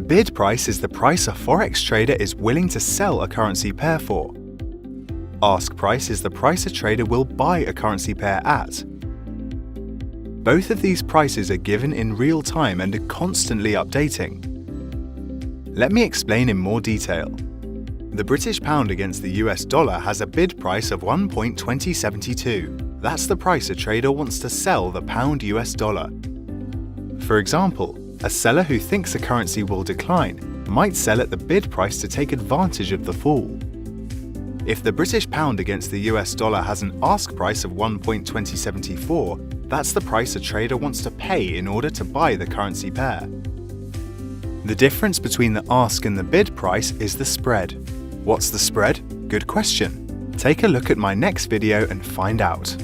Bid price is the price a forex trader is willing to sell a currency pair for. Ask price is the price a trader will buy a currency pair at. Both of these prices are given in real time and are constantly updating. Let me explain in more detail. The British pound against the US dollar has a bid price of 1.2072. That's the price a trader wants to sell the pound US dollar. For example, a seller who thinks a currency will decline might sell at the bid price to take advantage of the fall. If the British pound against the US dollar has an ask price of 1.2074, that's the price a trader wants to pay in order to buy the currency pair. The difference between the ask and the bid price is the spread. What's the spread? Good question. Take a look at my next video and find out.